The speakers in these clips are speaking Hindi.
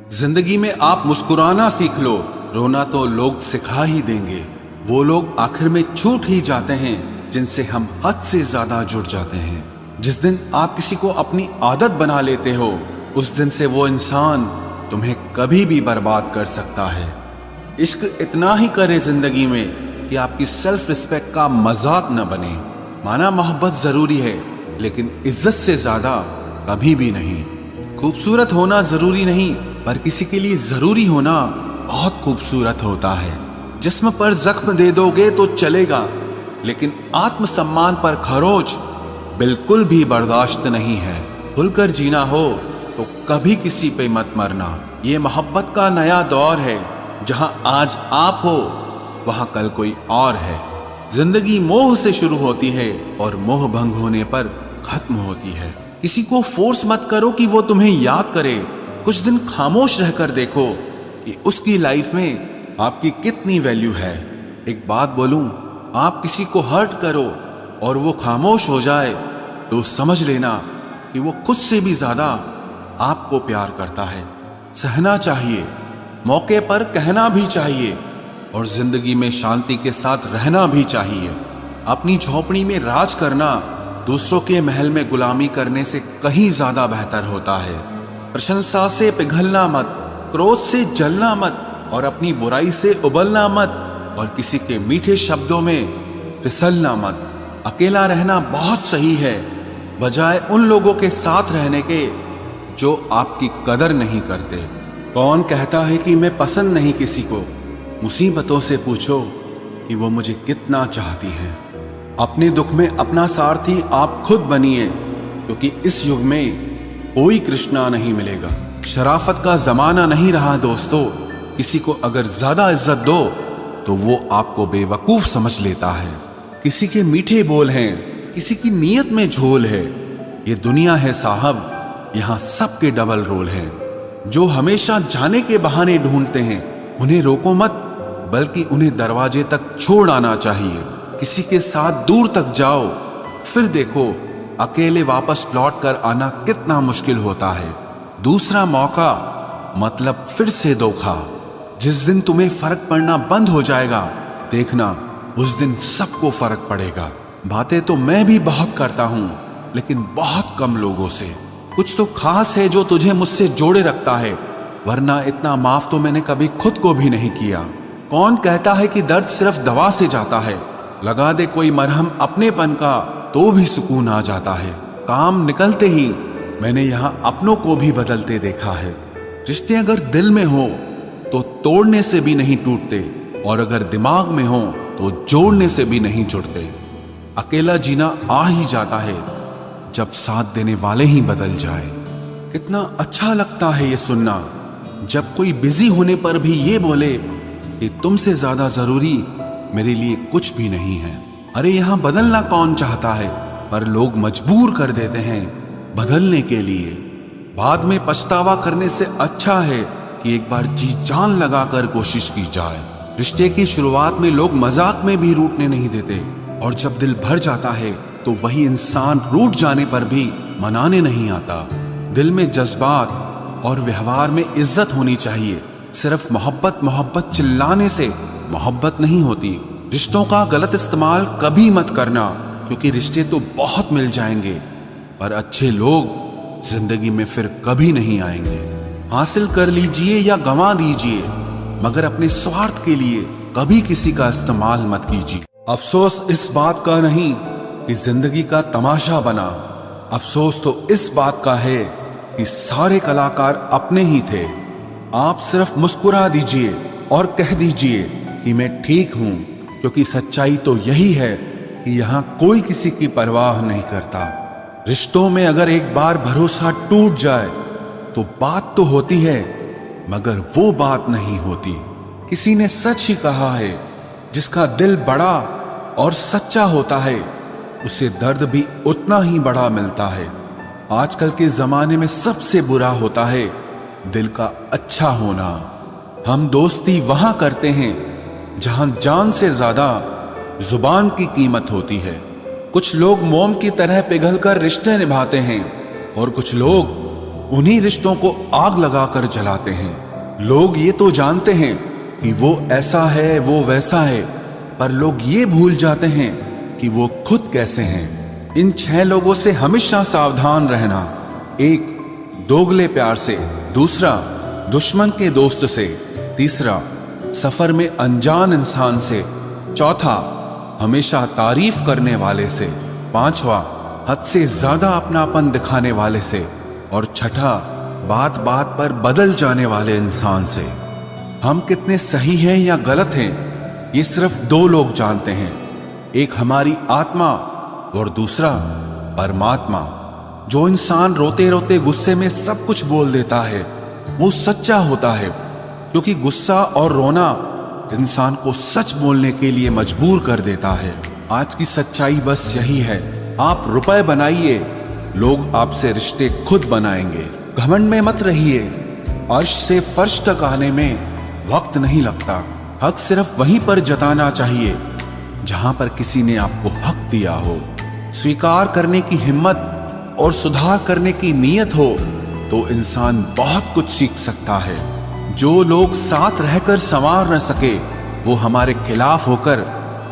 जिंदगी में आप मुस्कुराना सीख लो, रोना तो लोग सिखा ही देंगे। वो लोग आखिर में छूट ही जाते हैं जिनसे हम हद से ज्यादा जुड़ जाते हैं। जिस दिन आप किसी को अपनी आदत बना लेते हो, उस दिन से वो इंसान तुम्हें कभी भी बर्बाद कर सकता है। इश्क इतना ही करे जिंदगी में कि आपकी सेल्फ रिस्पेक्ट का मजाक न बने। माना मोहब्बत जरूरी है, लेकिन इज्जत से ज्यादा कभी भी नहीं। खूबसूरत होना जरूरी नहीं, पर किसी के लिए जरूरी होना बहुत खूबसूरत होता है। जिस्म पर जख्म दे दोगे तो चलेगा, लेकिन आत्मसम्मान पर खरोच बिल्कुल भी बर्दाश्त नहीं है। खुलकर जीना हो तो कभी किसी पे मत मरना। ये मोहब्बत का नया दौर है, जहां आज आप हो वहां कल कोई और है। जिंदगी मोह से शुरू होती है और मोह भंग होने पर खत्म होती है। किसी को फोर्स मत करो कि वो तुम्हें याद करे। कुछ दिन खामोश रहकर देखो कि उसकी लाइफ में आपकी कितनी वैल्यू है। एक बात बोलूं, आप किसी को हर्ट करो और वो खामोश हो जाए तो समझ लेना कि वो खुद से भी ज्यादा आपको प्यार करता है। सहना चाहिए, मौके पर कहना भी चाहिए, और जिंदगी में शांति के साथ रहना भी चाहिए। अपनी झोपड़ी में राज करना दूसरों के महल में गुलामी करने से कहीं ज्यादा बेहतर होता है। प्रशंसा से पिघलना मत, क्रोध से जलना मत, और अपनी बुराई से उबलना मत, और किसी के मीठे शब्दों में फिसलना मत। अकेला रहना बहुत सही है, बजाय उन लोगों के साथ रहने के जो आपकी कदर नहीं करते। कौन कहता है कि मैं पसंद नहीं किसी को? मुसीबतों से पूछो कि वो मुझे कितना चाहती हैं। अपने दुख में अपना सारथी आप खुद बनिए, क्योंकि इस युग में कोई कृष्णा नहीं मिलेगा। शराफत का जमाना नहीं रहा दोस्तों। किसी को अगर ज्यादा इज्जत दो तो वो आपको बेवकूफ समझ लेता है। किसी के मीठे बोल हैं, किसी की नीयत में झोल है। ये दुनिया है साहब, यहाँ सबके डबल रोल है। जो हमेशा जाने के बहाने ढूंढते हैं, उन्हें रोको मत, बल्कि उन्हें दरवाजे तक छोड़ आना चाहिए। किसी के साथ दूर तक जाओ, फिर देखो अकेले वापस लौट कर आना कितना मुश्किल होता है। दूसरा मौका मतलब फिर से धोखा। जिस दिन तुम्हें फर्क पड़ना बंद हो जाएगा, देखना उस दिन सबको फर्क पड़ेगा। बातें तो मैं भी बहुत करता हूं, लेकिन बहुत कम लोगों से। कुछ तो खास है जो तुझे मुझसे जोड़े रखता है, वरना इतना माफ तो मैंने कभी खुद को भी नहीं किया। कौन कहता है कि दर्द सिर्फ दवा से जाता है? लगा दे कोई मरहम अपनेपन का तो भी सुकून आ जाता है। काम निकलते ही मैंने यहाँ अपनों को भी बदलते देखा है। रिश्ते अगर दिल में हो तो तोड़ने से भी नहीं टूटते, और अगर दिमाग में हो तो जोड़ने से भी नहीं जुड़ते। अकेला जीना आ ही जाता है जब साथ देने वाले ही बदल जाए। कितना अच्छा लगता है ये सुनना, जब कोई बिजी होने पर भी ये बोले कि तुमसे ज्यादा जरूरी मेरे लिए कुछ भी नहीं है। अरे यहाँ बदलना कौन चाहता है, पर लोग मजबूर कर देते हैं बदलने के लिए। बाद में पछतावा करने से अच्छा है कि एक बार जी जान लगाकर कोशिश की जाए। रिश्ते की शुरुआत में लोग मजाक में भी रूठने नहीं देते, और जब दिल भर जाता है तो वही इंसान रूठ जाने पर भी मनाने नहीं आता। दिल में जज्बात और व्यवहार में इज्जत होनी चाहिए। सिर्फ मोहब्बत मोहब्बत चिल्लाने से मोहब्बत नहीं होती। रिश्तों का गलत इस्तेमाल कभी मत करना, क्योंकि रिश्ते तो बहुत मिल जाएंगे, पर अच्छे लोग जिंदगी में फिर कभी नहीं आएंगे। हासिल कर लीजिए या गंवा दीजिए, मगर अपने स्वार्थ के लिए कभी किसी का इस्तेमाल मत कीजिए। अफसोस इस बात का नहीं कि जिंदगी का तमाशा बना, अफसोस तो इस बात का है कि सारे कलाकार अपने ही थे। आप सिर्फ मुस्कुरा दीजिए और कह दीजिए कि मैं ठीक हूं, क्योंकि सच्चाई तो यही है कि यहाँ कोई किसी की परवाह नहीं करता। रिश्तों में अगर एक बार भरोसा टूट जाए तो बात तो होती है, मगर वो बात नहीं होती। किसी ने सच ही कहा है, जिसका दिल बड़ा और सच्चा होता है, उसे दर्द भी उतना ही बड़ा मिलता है। आजकल के जमाने में सबसे बुरा होता है दिल का अच्छा होना। हम दोस्ती वहां करते हैं जहां जान से ज्यादा जुबान की कीमत होती है। कुछ लोग मोम की तरह पिघलकर रिश्ते निभाते हैं, और कुछ लोग उन्हीं रिश्तों को आग लगाकर जलाते हैं। लोग ये तो जानते हैं कि वो ऐसा है, वो वैसा है, पर लोग ये भूल जाते हैं कि वो खुद कैसे हैं। इन 6 लोगों से हमेशा सावधान रहना। 1, दोगले प्यार से। दूसरा, दुश्मन के दोस्त से। तीसरा, सफर में अनजान इंसान से। चौथा, हमेशा तारीफ करने वाले से। 5वां, हद से ज्यादा अपनापन दिखाने वाले से। और छठा, बात बात पर बदल जाने वाले इंसान से। हम कितने सही हैं या गलत हैं, ये सिर्फ 2 लोग जानते हैं। एक हमारी आत्मा और दूसरा परमात्मा। जो इंसान रोते रोते गुस्से में सब कुछ बोल देता है वो सच्चा होता है, क्योंकि गुस्सा और रोना इंसान को सच बोलने के लिए मजबूर कर देता है। आज की सच्चाई बस यही है, आप रुपए बनाइए, लोग आपसे रिश्ते खुद बनाएंगे। घमंड में मत रहिए, अर्श से फर्श तक आने में वक्त नहीं लगता। हक सिर्फ वहीं पर जताना चाहिए जहां पर किसी ने आपको हक दिया हो। स्वीकार करने की हिम्मत और सुधार करने की नीयत हो तो इंसान बहुत कुछ सीख सकता है। जो लोग साथ रहकर संवार न सके वो हमारे खिलाफ होकर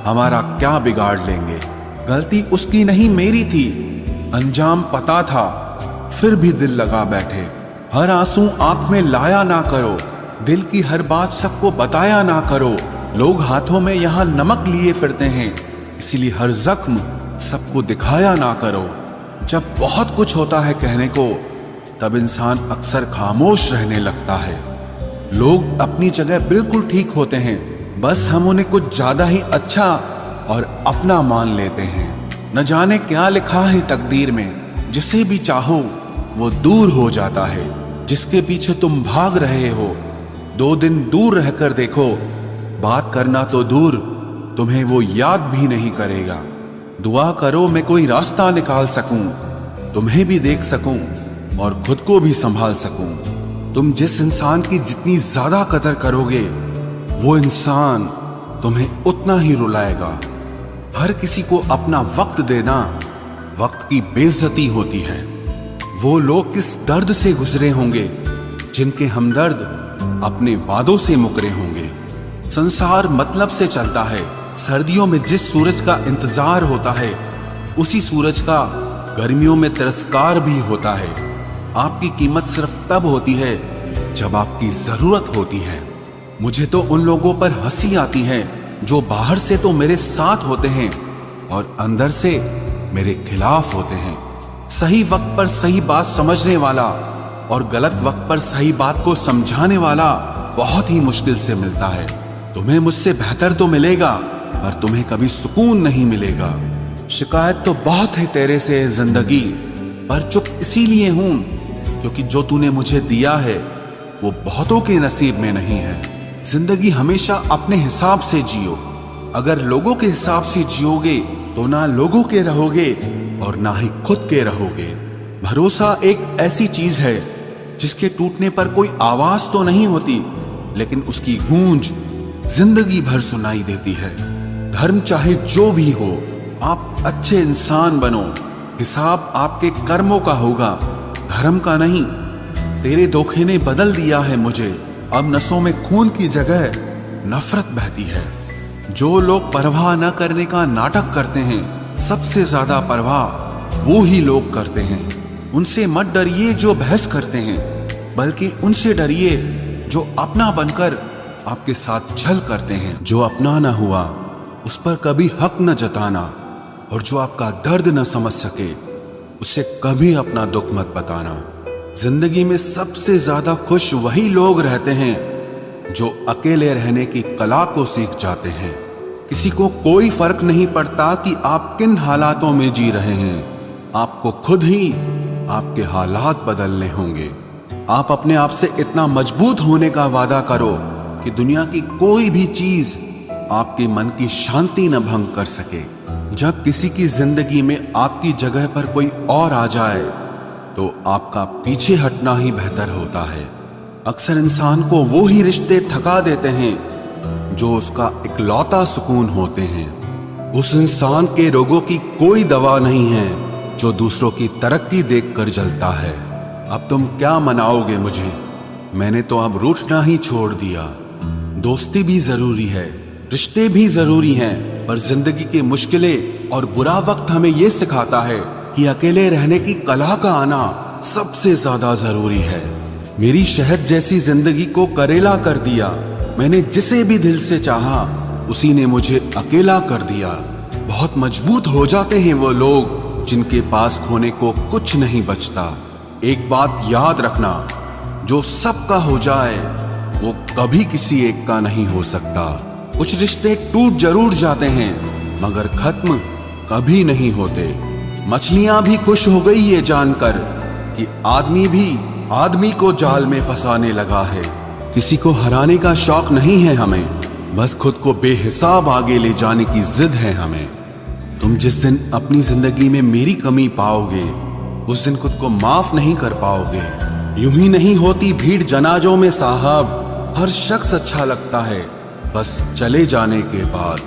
हमारा क्या बिगाड़ लेंगे। गलती उसकी नहीं मेरी थी, अंजाम पता था फिर भी दिल लगा बैठे। हर आंसू आंख में लाया ना करो, दिल की हर बात सबको बताया ना करो। लोग हाथों में यहाँ नमक लिए फिरते हैं, इसीलिए हर जख्म सबको दिखाया ना करो। जब बहुत कुछ होता है कहने को, तब इंसान अक्सर खामोश रहने लगता है। लोग अपनी जगह बिल्कुल ठीक होते हैं, बस हम उन्हें कुछ ज्यादा ही अच्छा और अपना मान लेते हैं। न जाने क्या लिखा है तकदीर में, जिसे भी चाहो वो दूर हो जाता है। जिसके पीछे तुम भाग रहे हो 2 दिन दूर रहकर देखो, बात करना तो दूर तुम्हें वो याद भी नहीं करेगा। दुआ करो मैं कोई रास्ता निकाल सकूं, तुम्हें भी देख सकूं और खुद को भी संभाल सकूं। तुम जिस इंसान की जितनी ज्यादा कदर करोगे वो इंसान तुम्हें उतना ही रुलाएगा। हर किसी को अपना वक्त देना वक्त की बेइज्जती होती है। वो लोग किस दर्द से गुजरे होंगे जिनके हमदर्द अपने वादों से मुकरे होंगे। संसार मतलब से चलता है। सर्दियों में जिस सूरज का इंतजार होता है उसी सूरज का गर्मियों में तिरस्कार भी होता है। आपकी कीमत सिर्फ तब होती है जब आपकी जरूरत होती है। मुझे तो उन लोगों पर हंसी आती है जो बाहर से तो मेरे साथ होते हैं और अंदर से मेरे खिलाफ होते हैं। सही वक्त पर सही बात समझने वाला और गलत वक्त पर सही बात को समझाने वाला बहुत ही मुश्किल से मिलता है। तुम्हें मुझसे बेहतर तो मिलेगा पर तुम्हें कभी सुकून नहीं मिलेगा। शिकायत तो बहुत है तेरे से जिंदगी, पर चुप इसीलिए हूं क्योंकि जो तूने मुझे दिया है वो बहुतों के नसीब में नहीं है। जिंदगी हमेशा अपने हिसाब से जियो। अगर लोगों के हिसाब से जियोगे तो ना लोगों के रहोगे और ना ही खुद के रहोगे। भरोसा एक ऐसी चीज है जिसके टूटने पर कोई आवाज तो नहीं होती, लेकिन उसकी गूंज जिंदगी भर सुनाई देती है। धर्म चाहे जो भी हो, आप अच्छे इंसान बनो। हिसाब आपके कर्मों का होगा, धर्म का नहीं। तेरे धोखे ने बदल दिया है मुझे, अब नसों में खून की जगह नफरत बहती है। जो लोग परवाह न करने का नाटक करते हैं, सबसे ज्यादा परवाह वो ही लोग करते हैं। उनसे मत डरिए जो बहस करते हैं, बल्कि उनसे डरिए जो अपना बनकर आपके साथ छल करते हैं। जो अपना ना हुआ उस पर कभी हक न जताना, और जो आपका दर्द न समझ सके उसे कभी अपना दुख मत बताना। जिंदगी में सबसे ज्यादा खुश वही लोग रहते हैं जो अकेले रहने की कला को सीख जाते हैं। किसी को कोई फर्क नहीं पड़ता कि आप किन हालातों में जी रहे हैं, आपको खुद ही आपके हालात बदलने होंगे। आप अपने आप से इतना मजबूत होने का वादा करो कि दुनिया की कोई भी चीज आपके मन की शांति न भंग कर सके। जब किसी की जिंदगी में आपकी जगह पर कोई और आ जाए तो आपका पीछे हटना ही बेहतर होता है। अक्सर इंसान को वो ही रिश्ते थका देते हैं जो उसका इकलौता सुकून होते हैं। उस इंसान के रोगों की कोई दवा नहीं है जो दूसरों की तरक्की देखकर जलता है। अब तुम क्या मनाओगे मुझे? मैंने तो अब रूठना ही छोड़ दिया। दोस्ती भी जरूरी है, रिश्ते भी जरूरी हैं, पर जिंदगी की मुश्किलें और बुरा वक्त हमें ये सिखाता है कि अकेले रहने की कला का आना सबसे ज्यादा जरूरी है। मेरी शहद जैसी जिंदगी को करेला कर दिया। मैंने जिसे भी दिल से चाहा, उसी ने मुझे अकेला कर दिया। बहुत मजबूत हो जाते हैं वो लोग जिनके पास खोने को कुछ नहीं बचता। एक बात याद रखना, जो सबका हो जाए वो कभी किसी एक का नहीं हो सकता। कुछ रिश्ते टूट जरूर जाते हैं, मगर खत्म कभी नहीं होते। मछलियां भी खुश हो गई ये जानकर कि आदमी भी आदमी को जाल में फंसाने लगा है। किसी को हराने का शौक नहीं है हमें, बस खुद को बेहिसाब आगे ले जाने की जिद है हमें। तुम जिस दिन अपनी जिंदगी में मेरी कमी पाओगे, उस दिन खुद को माफ नहीं कर पाओगे। यूं ही नहीं होती भीड़ जनाजों में साहब, हर शख्स अच्छा लगता है बस चले जाने के बाद।